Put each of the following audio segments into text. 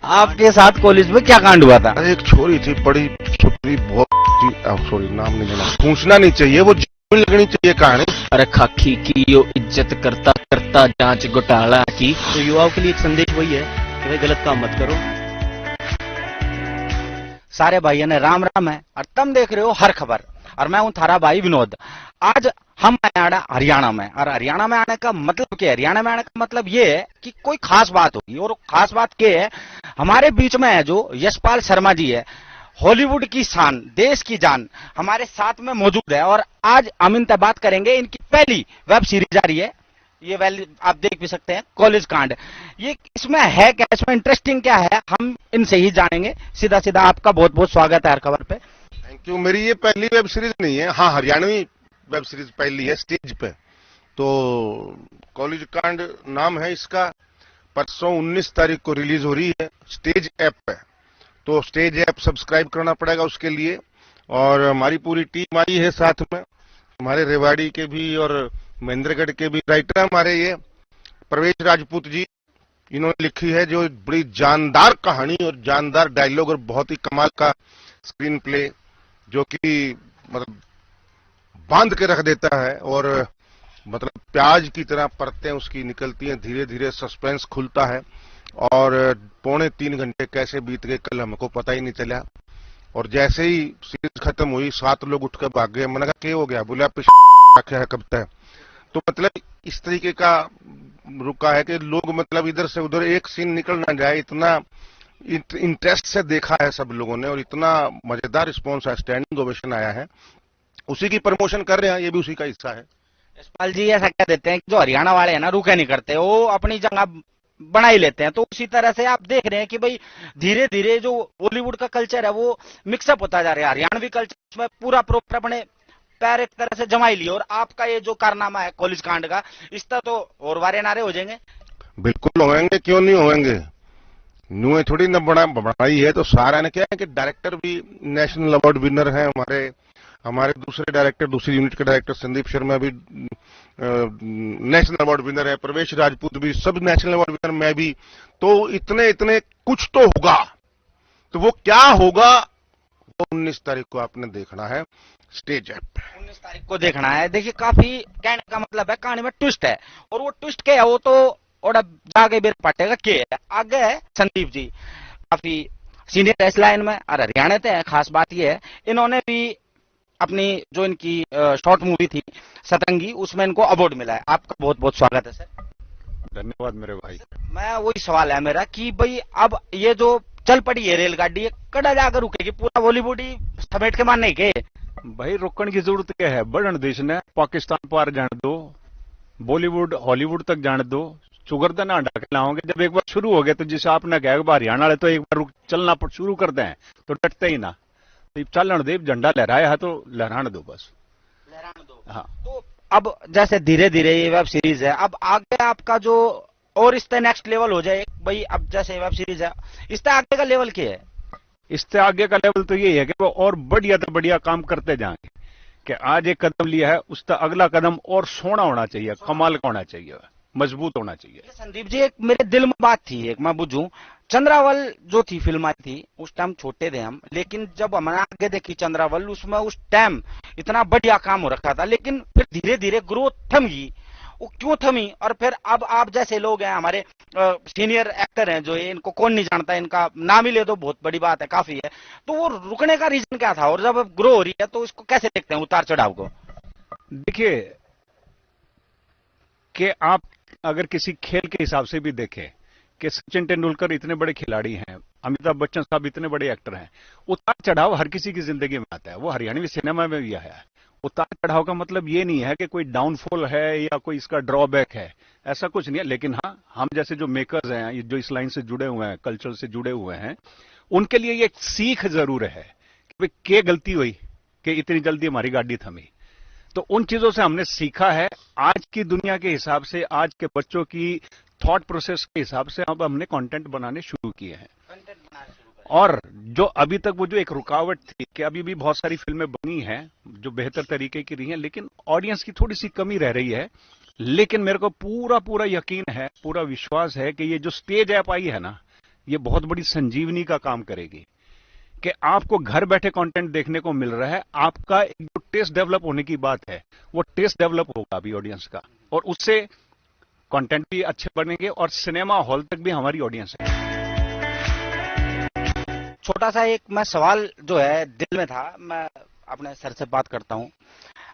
आपके साथ कॉलेज में क्या कांड हुआ था? अरे एक छोरी थी, बड़ी छोरी, बहुत सॉरी नाम नहीं लेना, पूछना नहीं चाहिए, वो जीवन लगनी चाहिए कहानी। अरे खाकी की यो इज्जत करता करता जांच घोटाला की। तो युवाओं के लिए एक संदेश वही है कि भाई गलत काम मत करो। सारे भाइयों ने राम राम है और तुम देख रहे हो हर खबर और मैं हूं थारा भाई विनोद। आज हम आया हरियाणा में और हरियाणा में आने का मतलब क्या है? हरियाणा में आने का मतलब ये है कि कोई खास बात होगी और खास बात क्या है? हमारे बीच में है जो यशपाल शर्मा जी है, हॉलीवुड की शान, देश की जान, हमारे साथ में मौजूद है और आज हम इनसे बात करेंगे। इनकी पहली वेब सीरीज आ रही है, ये आप देख भी सकते हैं, कॉलेज कांड। ये इसमें है क्या, इसमें इंटरेस्टिंग क्या है, हम इनसे ही जानेंगे। सीधा सीधा आपका बहुत बहुत स्वागत है हर खबर पे। Thank you. मेरी ये पहली वेब सीरीज नहीं है, हाँ हरियाणवी वेब सीरीज पहली है स्टेज पे। तो कॉलेज कांड नाम है इसका। परसों 19 तारीख को रिलीज हो रही है स्टेज ऐप पे। तो स्टेज ऐप सब्सक्राइब करना पड़ेगा उसके लिए। और हमारी पूरी टीम आई है साथ में, हमारे रेवाड़ी के भी और महेंद्रगढ़ के भी राइटर हमारे ये प्रवेश राजपूत जी, इन्होंने लिखी है जो बड़ी जानदार कहानी और जानदार डायलॉग और बहुत ही कमाल का स्क्रीन प्ले, जो कि मतलब बांध के रख देता है और मतलब प्याज की तरह परतें उसकी निकलती हैं, धीरे धीरे सस्पेंस खुलता है और 2.25 घंटे कैसे बीत गए कल हमको पता ही नहीं चला। और जैसे ही सीरीज खत्म हुई 7 लोग उठ कर भाग गए। मैंने कहा क्या हो गया? बोले आप रखा है कब तक? तो मतलब इस तरीके का रुका है कि लोग मतलब इधर से उधर एक सीन निकल ना जाए, इतना इंटरेस्ट से देखा है सब लोगों ने और इतना मजेदार रिस्पॉन्स है, स्टैंडिंग ओवेशन आया है। उसी की प्रमोशन कर रहे हैं, ये भी उसी का हिस्सा है। यशपाल जी ऐसा कह देते हैं कि जो हरियाणा वाले हैं ना, रुके नहीं करते, वो अपनी जगह बना ही लेते हैं। तो उसी तरह से आप देख रहे हैं कि भाई धीरे धीरे जो बॉलीवुड का कल्चर है वो मिक्सअप होता जा रहा है। हरियाणवी कल्चर में पूरा प्रॉपर अपने पैर एक तरह से जमा ही लिया। और आपका ये जो कारनामा है कॉलेज कांड का, इसका तो और वारे नारे हो जाएंगे। बिल्कुल होंगे, क्यों नहीं होंगे? न्यू थोड़ी न बढ़ाई है। तो सारा ने क्या है कि डायरेक्टर भी नेशनल अवार्ड विनर है हमारे दूसरे डायरेक्टर, दूसरी यूनिट के डायरेक्टर संदीप शर्मा भी नेशनल अवार्ड विनर है, प्रवेश राजपूत भी, सब नेशनल अवार्ड विनर, मैं भी। तो इतने इतने कुछ तो होगा। तो वो क्या होगा वो 19 तारीख को आपने देखना है स्टेज ऐप। 19 तारीख को देखना है। देखिए काफी कहने का मतलब है कहानी में ट्विस्ट है और वो ट्विस्ट क्या है वो तो और जाके बेर पाटेगा क्या है। आगे है संदीप जी, काफी सीनियर इस लाइन में और हरियाणा से है। खास बात ये है इन्होंने भी अपनी जो इनकी शॉर्ट मूवी थी सतरंगी, उसमें इनको अवार्ड मिला है। आपका बहुत बहुत स्वागत है सर। धन्यवाद मेरे भाई। मैं वही सवाल है मेरा कि भाई अब ये जो चल पड़ी है रेलगाड़ी, ये कड़ा जाकर रुकेगी? पूरा बॉलीवुड ही समेट के मारने के? भाई रोकने की जरूरत क्या है? बढ़न देश ने पाकिस्तान पार जाने दो, बॉलीवुड हॉलीवुड तक जाने दो, शुगर ना अंडा खिलाओगे। जब एक बार शुरू हो गया तो जिसे आपने कहा हरियाणा वाले तो एक बार चलना शुरू करते हैं तो डटते ही ना। तो चलन दे, झंडा लहराया है तो लहराने दो, बस लहराने दो। हाँ। तो अब जैसे धीरे धीरे ये वेब सीरीज है, अब आगे आपका जो और इससे नेक्स्ट लेवल हो जाए भाई, अब जैसे वेब सीरीज है इससे आगे का लेवल क्या है? इससे आगे का लेवल तो यही है कि वो और बढ़िया तो बढ़िया काम करते जाएंगे कि आज एक कदम लिया है उसका अगला कदम और सोना होना चाहिए, कमाल का होना चाहिए, मजबूत होना चाहिए। संदीप जी एक मेरे दिल में बात थी, एक मैं बुझूं। चंद्रावल जो थी फिल्म आई थी उस टाइम छोटे थे हम, लेकिन जब हमने आगे देखी चंद्रावल, उसमें उस टाइम इतना बढ़िया काम हो रखा था, लेकिन फिर धीरे धीरे ग्रोथ थम गई। वो क्यों थमी? और फिर अब आप जैसे लोग हैं, हमारे सीनियर एक्टर हैं जो इनको कौन नहीं जानता, इनका नाम ही ले दो बहुत बड़ी बात है, काफी है। तो वो रुकने का रीजन क्या था? और जब अब ग्रो हो रही है तो इसको कैसे देखते हैं उतार चढ़ाव को? देखिए कि आप अगर किसी खेल के हिसाब से भी देखें कि सचिन तेंदुलकर इतने बड़े खिलाड़ी हैं, अमिताभ बच्चन साहब इतने बड़े एक्टर हैं, उतार चढ़ाव हर किसी की जिंदगी में आता है। वो हरियाणवी सिनेमा में भी आया है। उतार चढ़ाव का मतलब ये नहीं है कि कोई डाउनफॉल है या कोई इसका ड्रॉबैक है, ऐसा कुछ नहीं है। लेकिन हाँ, हम जैसे जो मेकर्स हैं, जो इस लाइन से जुड़े हुए हैं, कल्चर से जुड़े हुए हैं, उनके लिए ये एक सीख जरूर है कि भाई क्या गलती हुई कि इतनी जल्दी हमारी गाड़ी थमी। तो उन चीजों से हमने सीखा है। आज की दुनिया के हिसाब से, आज के बच्चों की थॉट प्रोसेस के हिसाब से अब हमने कंटेंट बनाने शुरू किए हैं। और जो अभी तक वो जो एक रुकावट थी कि अभी भी बहुत सारी फिल्में बनी हैं जो बेहतर तरीके की रही हैं, लेकिन ऑडियंस की थोड़ी सी कमी रह रही है। लेकिन मेरे को पूरा पूरा यकीन है, पूरा विश्वास है कि ये जो स्टेज ऐप आई है ना, ये बहुत बड़ी संजीवनी का काम करेगी कि आपको घर बैठे कंटेंट देखने को मिल रहा है। आपका एक जो टेस्ट डेवलप होने की बात है, वो टेस्ट डेवलप होगा अभी ऑडियंस का, और उससे कंटेंट भी अच्छे बनेंगे और सिनेमा हॉल तक भी हमारी ऑडियंस है। छोटा सा एक मैं सवाल जो है दिल में था, मैं अपने सर से बात करता हूं।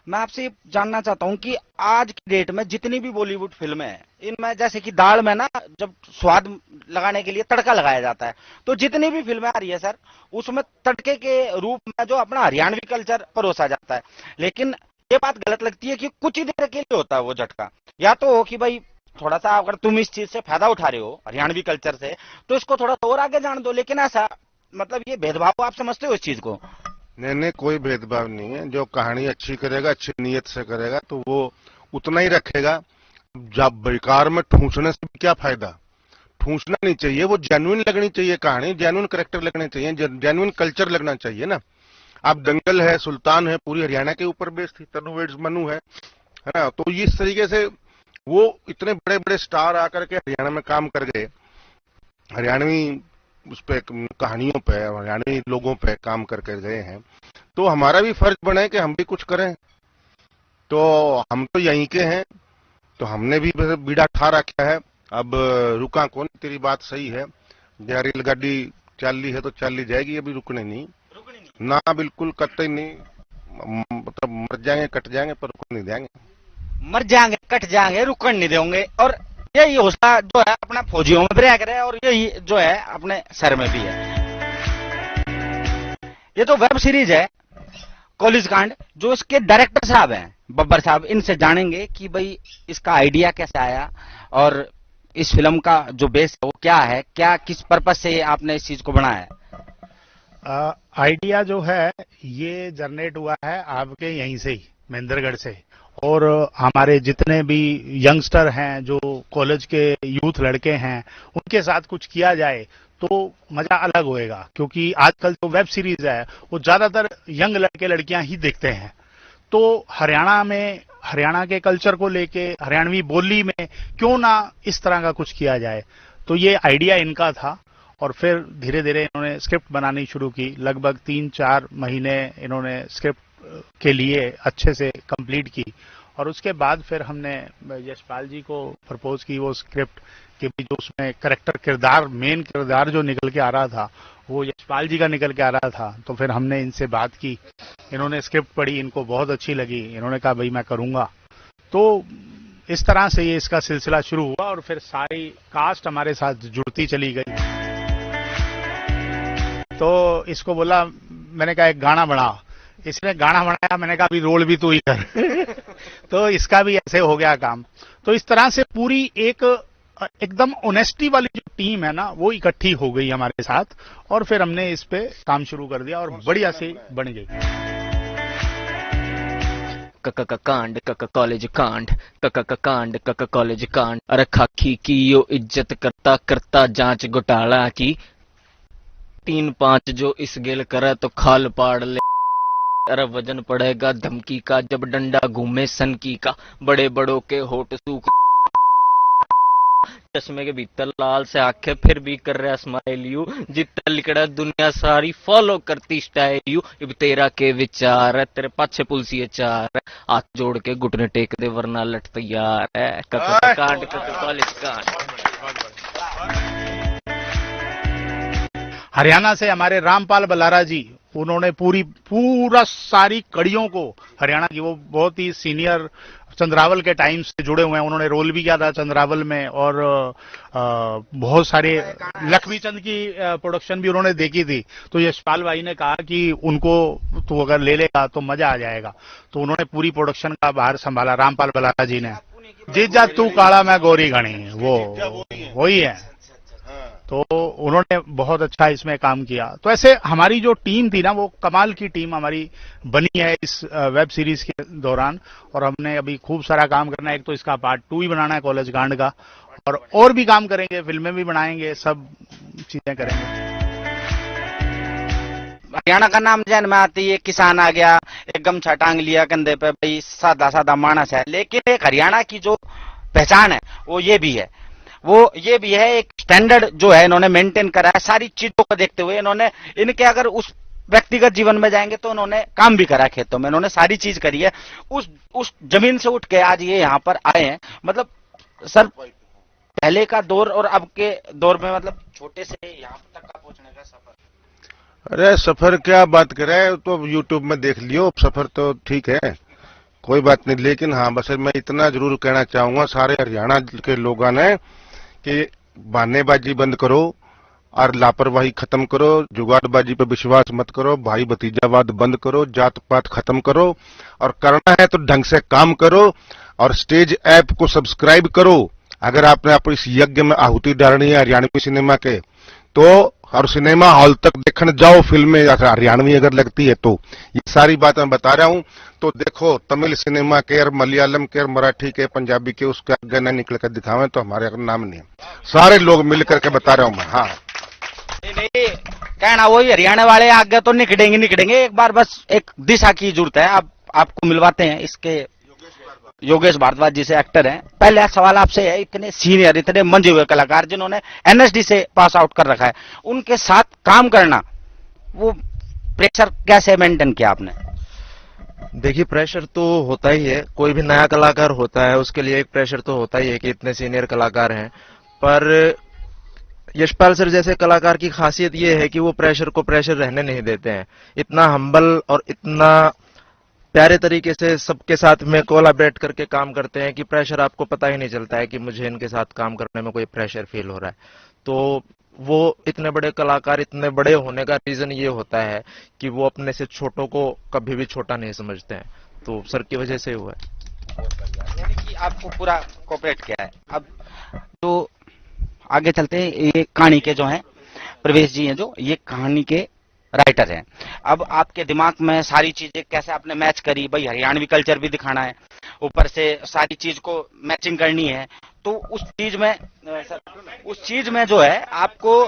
मैं आपसे ये जानना चाहता हूं कि आज की डेट में जितनी भी बॉलीवुड फिल्में हैं, इनमें जैसे कि दाल में ना जब स्वाद लगाने के लिए तड़का लगाया जाता है, तो जितनी भी फिल्में आ रही है सर, उसमें तड़के के रूप में जो अपना हरियाणवी कल्चर परोसा जाता है। लेकिन ये बात गलत लगती है कि कुछ ही देर के लिए होता है वो झटका। या तो हो कि भाई थोड़ा सा अगर तुम इस चीज से फायदा उठा रहे हो हरियाणवी कल्चर से, तो इसको थोड़ा और आगे जान दो। लेकिन ऐसा मतलब ये भेदभाव आप समझते हो इस चीज को? नहीं, कोई भेदभाव नहीं है। जो कहानी अच्छी करेगा, अच्छी नीयत से करेगा, तो वो उतना ही रखेगा। जब बेकार में ठूसने से भी क्या फायदा? ठूसना नहीं चाहिए, वो जेन्युइन लगनी चाहिए कहानी, जेन्युइन कैरेक्टर लगने चाहिए, जेन्युइन कल्चर लगना चाहिए ना। अब दंगल है, सुल्तान है, पूरी हरियाणा के ऊपर बेस्ड थी, तनु वेड्स मनु है ना। तो इस तरीके से वो इतने बड़े बड़े स्टार आकर के हरियाणा में काम कर गए, हरियाणवी उस पे कहानियों पे, हरियाणवी लोगों पे काम करके गए हैं, तो हमारा भी फर्ज बने कि हम भी कुछ करें। तो हम तो यहीं के हैं, तो हमने भी बीड़ा ठा रखा है। अब रुका कौन? तेरी बात सही है, जहाँ रेलगाड़ी चल ली है तो चल ली जाएगी, अभी रुकने नहीं ना, बिल्कुल कतई नहीं। मतलब मर जाएंगे, कट जाएंगे, पर रुकने नहीं देंगे। मर जाएंगे, कट जाएंगे, रुकन नहीं देंगे। और यही हौसला जो है अपना फौजियों में भी रह और यही जो है अपने सर में भी है। ये जो वेब सीरीज है कॉलेज कांड, जो इसके डायरेक्टर साहब हैं बब्बर साहब, इनसे जानेंगे कि भाई इसका आइडिया कैसे आया और इस फिल्म का जो बेस है वो क्या है, क्या किस पर्पस से आपने इस चीज को बनाया है? आइडिया जो है ये जनरेट हुआ है आपके यहीं से ही, महेंद्रगढ़ से। और हमारे जितने भी यंगस्टर हैं, जो कॉलेज के यूथ लड़के हैं, उनके साथ कुछ किया जाए तो मजा अलग होएगा। क्योंकि आजकल जो वेब सीरीज है वो ज्यादातर यंग लड़के लड़कियां ही देखते हैं। तो हरियाणा में, हरियाणा के कल्चर को लेके, हरियाणवी बोली में क्यों ना इस तरह का कुछ किया जाए। तो ये आइडिया इनका था और फिर धीरे धीरे इन्होंने स्क्रिप्ट बनानी शुरू की। लगभग 3-4 महीने इन्होंने स्क्रिप्ट के लिए अच्छे से कंप्लीट की और उसके बाद फिर हमने यशपाल जी को प्रपोज की वो स्क्रिप्ट कि जो उसमें कैरेक्टर किरदार, मेन किरदार जो निकल के आ रहा था वो यशपाल जी का निकल के आ रहा था। तो फिर हमने इनसे बात की, इन्होंने स्क्रिप्ट पढ़ी, इनको बहुत अच्छी लगी, इन्होंने कहा भाई मैं करूंगा। तो इस तरह से ये इसका सिलसिला शुरू हुआ और फिर सारी कास्ट हमारे साथ जुड़ती चली गई। तो इसको बोला, मैंने कहा एक गाना बना, इसने गाना बनाया, मैंने कहा अभी रोल भी तू ही कर। तो इसका भी ऐसे हो गया काम। तो इस तरह से पूरी एकदम ऑनेस्टी वाली जो टीम है ना वो इकट्ठी हो गई हमारे साथ और फिर हमने इस पे काम शुरू कर दिया और बढ़िया से बन गई। कांड कॉलेज कांड कांड कॉलेज कांड। अरे खाकी की यो इज्जत करता करता जांच घोटाला की। 3-5 जो इस गेल करे तो खाल पाड़ ले। अरे वजन पड़ेगा धमकी का जब डंडा घूमे सनकी का। बड़े बड़ों के होठ सूख, चश्मे के भीतर लाल से आंखें, फिर भी कर रहा स्माइल यू। जितना लिखड़ा दुनिया सारी फॉलो करती स्टाइल यू। अब तेरा के विचार है, तेरे पाछे पुलसी चार है। हाथ जोड़ के घुटने टेक दे वरना लट तैयार है। कांड कॉलेज कांड। हरियाणा से हमारे रामपाल बलारा जी, उन्होंने पूरा सारी कड़ियों को हरियाणा की, वो बहुत ही सीनियर चंद्रावल के टाइम से जुड़े हुए हैं। उन्होंने रोल भी किया था चंद्रावल में और बहुत सारे लक्ष्मी चंद की प्रोडक्शन भी उन्होंने देखी थी। तो यशपाल भाई ने कहा कि उनको तो अगर ले लेगा तो मजा आ जाएगा। तो उन्होंने पूरी प्रोडक्शन का भार संभाला, रामपाल बलारा जी ने। जीजा तू काला मैं गोरी घनी, वो वही है। तो उन्होंने बहुत अच्छा इसमें काम किया। तो ऐसे हमारी जो टीम थी ना, वो कमाल की टीम हमारी बनी है इस वेब सीरीज के दौरान। और हमने अभी खूब सारा काम करना है। एक तो इसका पार्ट 2 ही बनाना है कॉलेज कांड का, और भी काम करेंगे, फिल्में भी बनाएंगे, सब चीजें करेंगे। हरियाणा का नाम जैन में आती है, किसान आ गया, एक गमछा टांग लिया कंधे पे, भाई सादा सादा मानस है। लेकिन एक हरियाणा की जो पहचान है वो ये भी है। वो ये भी है एक स्टैंडर्ड जो है इन्होंने मेंटेन करा है सारी चीजों को देखते हुए। इन्होंने इनके अगर उस व्यक्तिगत जीवन में जाएंगे तो उन्होंने काम भी करा खेतों में, इन्होंने सारी चीज करी है। उस जमीन से उठ के आज ये यहाँ पर आए हैं। मतलब सर पहले का दौर और अब के दौर में मतलब छोटे से यहाँ तक का पहुंचने का सफर। अरे सफर क्या बात करे, तो यूट्यूब में देख लियो, सफर तो ठीक है, कोई बात नहीं। लेकिन हाँ बस मैं इतना जरूर कहना चाहूंगा सारे हरियाणा के लोगों ने कि बहानेबाजी बंद करो और लापरवाही खत्म करो, जुगाड़बाजी पे विश्वास मत करो, भाई भतीजावाद बंद करो, जात पात खत्म करो, और करना है तो ढंग से काम करो, और स्टेज ऐप को सब्सक्राइब करो। अगर आपने अपने इस यज्ञ में आहुति डालनी है हरियाणवी सिनेमा के तो, और सिनेमा हॉल तक देखने जाओ फिल्में हरियाणवी अगर लगती है तो। ये सारी बात मैं बता रहा हूं। तो देखो तमिल सिनेमा के और मलयालम के और मराठी के पंजाबी के उसके आगे न निकल कर दिखावें तो हमारे अगर नाम नहीं है। सारे लोग मिल करके बता रहा हूं मैं। हाँ नहीं कहना वही हरियाणा वाले आगे तो निकलेंगे। एक बार बस एक दिशा की जरूरत है। अब आपको मिलवाते हैं इसके योगेश भारद्वाज जी से, एक्टर हैं। पहला सवाल आपसे है, इतने सीनियर इतने मंजे हुए कलाकार जिन्होंने एनएसडी से पास आउट कर रखा है, उनके साथ काम करना, वो प्रेशर कैसे मेंटेन किया आपने? देखिए प्रेशर तो होता ही है, कोई भी नया कलाकार होता है उसके लिए एक प्रेशर तो होता ही है कि इतने सीनियर कलाकार हैं। पर यशपाल सर जैसे कलाकार की खासियत ये है कि वो प्रेशर को प्रेशर रहने नहीं देते हैं। इतना हम्बल और इतना प्यारे तरीके से सबके साथ में कोलैबोरेट करके काम करते हैं कि प्रेशर आपको पता ही नहीं चलता है कि मुझे इनके साथ काम करने में कोई प्रेशर फील हो रहा है। तो वो इतने बड़े कलाकार इतने बड़े होने का रीजन ये होता है कि वो अपने से छोटों को कभी भी छोटा नहीं समझते हैं। तो सर की वजह से हुआ है। यानी कि आपको पूरा कोऑपरेट किया है। अब तो आगे चलते हैं। ये कहानी के जो हैं प्रवेश जी हैं, जो ये कहानी के राइटर हैं। अब आपके दिमाग में सारी चीजें कैसे आपने मैच करी? भाई हरियाणवी कल्चर भी दिखाना है, ऊपर से सारी चीज को मैचिंग करनी है, तो उस चीज में जो है आपको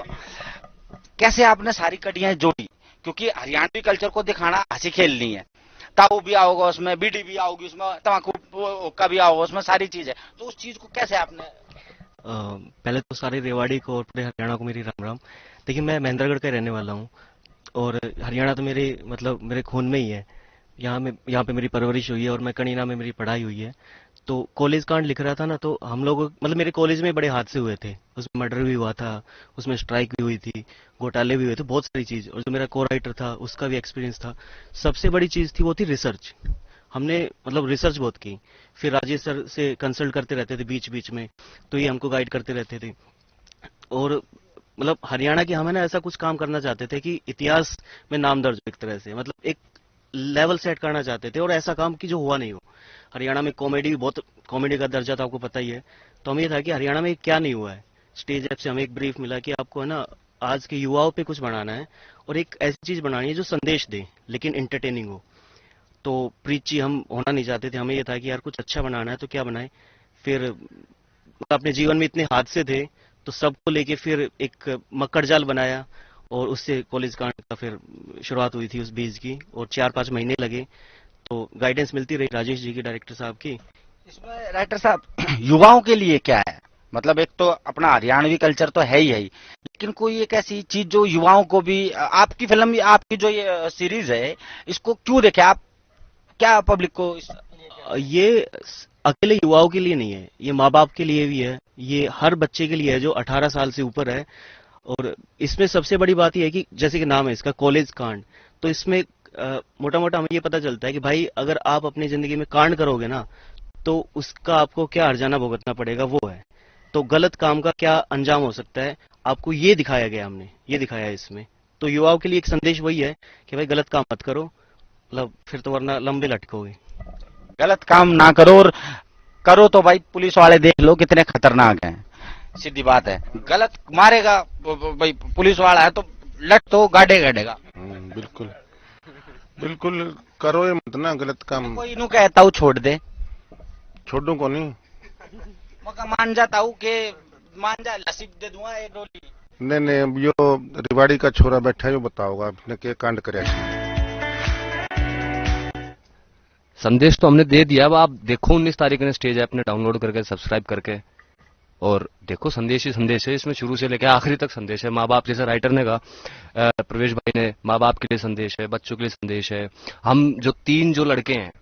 कैसे आपने सारी कड़ियां जोड़ी? क्योंकि हरियाणवी कल्चर को दिखाना हंसी खेल नहीं है, ताऊ भी आओगा उसमें, बीड़ी भी आओगी उसमें, तम्बाकू का भी आओगा उसमें, सारी चीज है। तो उस चीज को कैसे आपने पहले तो सारे रेवाड़ी को और पूरे हरियाणा को मेरी राम राम। देखिए मैं महेंद्रगढ़ का रहने वाला हूँ और हरियाणा तो मेरे खून में ही है। यहाँ पे मेरी परवरिश हुई है और मैं कनीना में मेरी पढ़ाई हुई है। तो कॉलेज कांड लिख रहा था ना, तो हम लोग मतलब मेरे कॉलेज में बड़े हादसे हुए थे, उसमें मर्डर भी हुआ था, उसमें स्ट्राइक भी हुई थी, घोटाले भी हुए थे, बहुत सारी चीज। और जो मेरा को राइटर था उसका भी एक्सपीरियंस था। सबसे बड़ी चीज थी वो थी रिसर्च। हमने मतलब रिसर्च बहुत की। फिर राजेश सर से कंसल्ट करते रहते थे बीच बीच में, तो ये हमको गाइड करते रहते थे। और मतलब हरियाणा की हमें ना ऐसा कुछ काम करना चाहते थे कि इतिहास में नाम दर्ज हो एक तरह से, मतलब एक लेवल सेट करना चाहते थे, और ऐसा काम की जो हुआ नहीं हो। हरियाणा में कॉमेडी भी बहुत, कॉमेडी का दर्जा तो आपको पता ही है। तो हमें ये था कि हरियाणा में क्या नहीं हुआ है। स्टेज ऐप से हमें एक ब्रीफ मिला कि आपको है ना आज के युवाओं पे कुछ बनाना है और एक ऐसी चीज बनानी है जो संदेश दे लेकिन एंटरटेनिंग हो। तो प्रीची हम होना नहीं चाहते थे, हमें ये था कि यार कुछ अच्छा बनाना है तो क्या बनाए। फिर अपने जीवन में इतने हादसे थे तो सबको लेके फिर एक मक्कड़ जाल बनाया और उससे कॉलेज कांड का फिर शुरुआत हुई थी उस बीज की, और 4-5 महीने लगे। तो गाइडेंस मिलती रही राजेश जी की, डायरेक्टर साहब की। इसमें राइटर साहब युवाओं के लिए क्या है? मतलब एक तो अपना हरियाणवी कल्चर तो है ही, लेकिन कोई एक ऐसी चीज जो युवाओं को भी, आपकी फिल्म, आपकी जो ये सीरीज है, इसको क्यों देखे आप? क्या पब्लिक को ये अकेले युवाओं के लिए नहीं है, ये माँ बाप के लिए भी है, ये हर बच्चे के लिए है जो 18 साल से ऊपर है। और इसमें सबसे बड़ी बात यह है कि जैसे कि नाम है इसका कॉलेज कांड, तो इसमें मोटा मोटा हमें ये पता चलता है कि भाई अगर आप अपनी जिंदगी में कांड करोगे ना तो उसका आपको क्या हर्जाना भुगतना पड़ेगा, वो है। तो गलत काम का क्या अंजाम हो सकता है, आपको ये दिखाया गया, हमने ये दिखाया है इसमें। तो युवाओं के लिए एक संदेश वही है कि भाई गलत काम मत करो, मतलब फिर तो वरना लंबे लटकोगे। गलत काम ना करो, और करो तो भाई पुलिस वाले देख लो कितने खतरनाक हैं, सीधी बात है। गलत मारेगा भाई पुलिस वाला है तो लट तो गाड़े गाड़ेगा। बिल्कुल बिल्कुल, करो ये मत ना गलत काम। कोई इनू कहता हूँ छोड़ दे, छोड़ू को नहीं, मौका मान जाता हूँ कि मान जा, लस्सी दे दूंगा एक डोली। नहीं नहीं, यो रिवाड़ी का छोरा बैठा है, यो बताओगा आपने के कांड करे। संदेश तो हमने दे दिया। अब आप देखो 19 तारीख ने स्टेज ऐप ने डाउनलोड करके सब्सक्राइब करके और देखो संदेश ही संदेश है, इसमें शुरू से लेकर आखिरी तक संदेश है। माँ बाप, जैसे राइटर ने कहा, प्रवेश भाई ने, माँ बाप के लिए संदेश है, बच्चों के लिए संदेश है। हम जो लड़के हैं,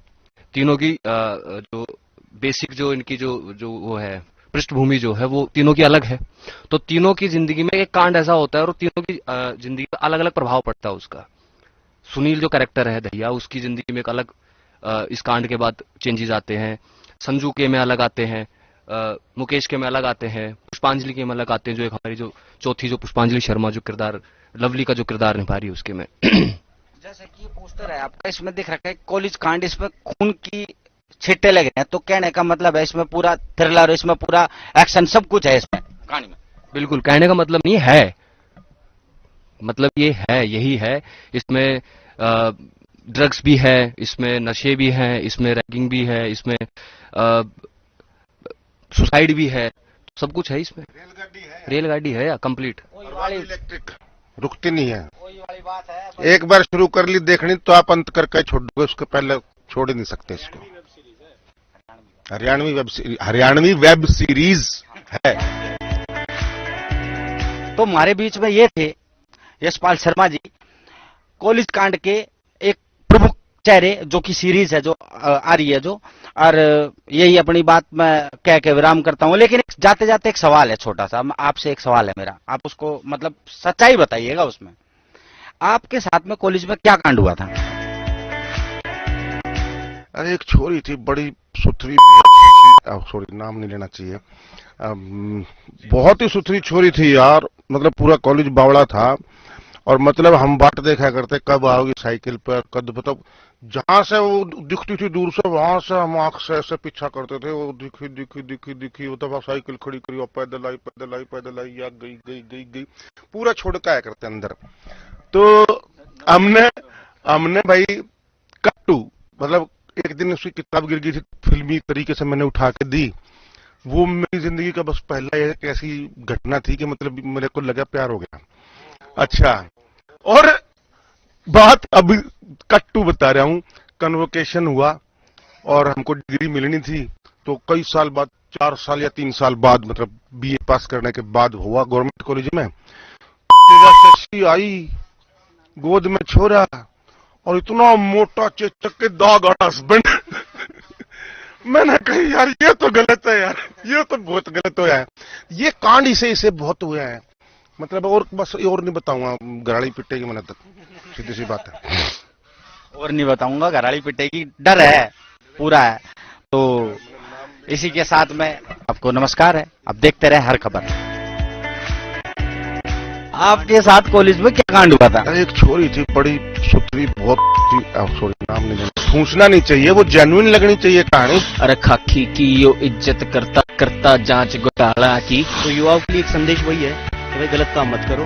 तीनों की जो बेसिक जो इनकी जो वो है पृष्ठभूमि जो है, वो तीनों की अलग है। तो तीनों की जिंदगी में एक कांड ऐसा होता है और तीनों की जिंदगी में अलग अलग प्रभाव पड़ता है उसका। सुनील जो कैरेक्टर है दहिया, उसकी जिंदगी में एक अलग इस कांड के बाद चेंजेस आते हैं। संजू के में अलग आते हैं, मुकेश के में अलग आते हैं, पुष्पांजलि के में अलग आते हैं, जो एक हमारी जो चौथी जो पुष्पांजलि शर्मा जो किरदार, लवली का जो किरदार निभा रही है उसके में। जैसे कि ये पोस्टर है आपका, इसमें दिख रखा है कॉलेज कांड, इसमें खून की छिट्टे लगे हैं, तो कहने का मतलब है इसमें पूरा थ्रिलर, इसमें पूरा एक्शन, सब कुछ है इसमें कहानी में। बिल्कुल, कहने का मतलब नहीं है, मतलब ये है, यही है। इसमें ड्रग्स भी है, इसमें नशे भी हैं, इसमें रैगिंग भी है, इसमें सुसाइड भी है, सब कुछ है इसमें। रेलगाड़ी है कंप्लीट। इलेक्ट्रिक रुकती नहीं है, वही वाली बात है। एक बार शुरू कर ली देखनी तो आप अंत करके छोड़ दोगे, उसके पहले छोड़ ही नहीं सकते इसको। हरियाणवी वेब सीरीज है। तो हमारे बीच में ये थे यशपाल शर्मा जी, कॉलेज कांड के एक प्रमुख चेहरे, जो कि सीरीज है जो आ रही है जो, और यही अपनी बात मैं कह के विराम करता हूं। लेकिन जाते जाते एक सवाल है छोटा सा, आपसे एक सवाल है मेरा, आप उसको मतलब सच्चाई बताइएगा उसमें। आपके साथ में कॉलेज में क्या कांड हुआ था? अरे एक छोरी थी बड़ी सुथरी, सॉरी नाम नहीं लेना चाहिए, बहुत ही सुथरी छोरी थी यार, मतलब पूरा कॉलेज बावड़ा था। और मतलब हम बाट देखा करते कब आओगी साइकिल पर, कब मतलब जहां से वो दिखती थी दूर से, वहां से हम आंख से ऐसे पीछा करते थे, वो दिखी दिखी दिखी दिखी, वो तब साइकिल खड़ी करी और पैदल आई पैदल आई पैदल आई, या गई गई गई गई, पूरा छोड़ के आया करते अंदर। तो हमने भाई कट्टू, मतलब एक दिन उसकी किताब गिर गई थी, फिल्मी तरीके से मैंने उठा के दी। वो मेरी जिंदगी का बस पहला एक ऐसी घटना थी कि मतलब मेरे को लगा प्यार हो गया। अच्छा, और बात अभी कट्टू बता रहा हूं, कन्वोकेशन हुआ और हमको डिग्री मिलनी थी, तो कई साल बाद, 4 साल या 3 साल बाद, मतलब बीए पास करने के बाद हुआ गवर्नमेंट कॉलेज में। शशि आई, गोद में छोरा, और इतना मोटा चेचक के दाग हस्बैंड। मैंने कही यार ये तो गलत है यार, ये तो बहुत गलत हुआ है। ये कांड इसे बहुत हुए हैं, मतलब और बस और नहीं बताऊंगा, गराड़ी पिटेगी मैंने तक, सीधी सी बात है। और नहीं बताऊंगा, घराड़ी पिटेगी, डर है पूरा है। तो इसी के साथ में आपको नमस्कार है, आप देखते रहे हर खबर। आपके साथ कॉलेज में क्या कांड हुआ था? एक छोरी थी बड़ी सुथरी, बहुत, सॉरी नाम नहीं लेना, पूछना नहीं चाहिए, वो जेन्युइन लगनी चाहिए कहानी। अरे खाकी की यो इज्जत करता करता जांच घोटाला की। तो युवाओं के लिए एक संदेश वही है कि भाई गलत काम मत करो,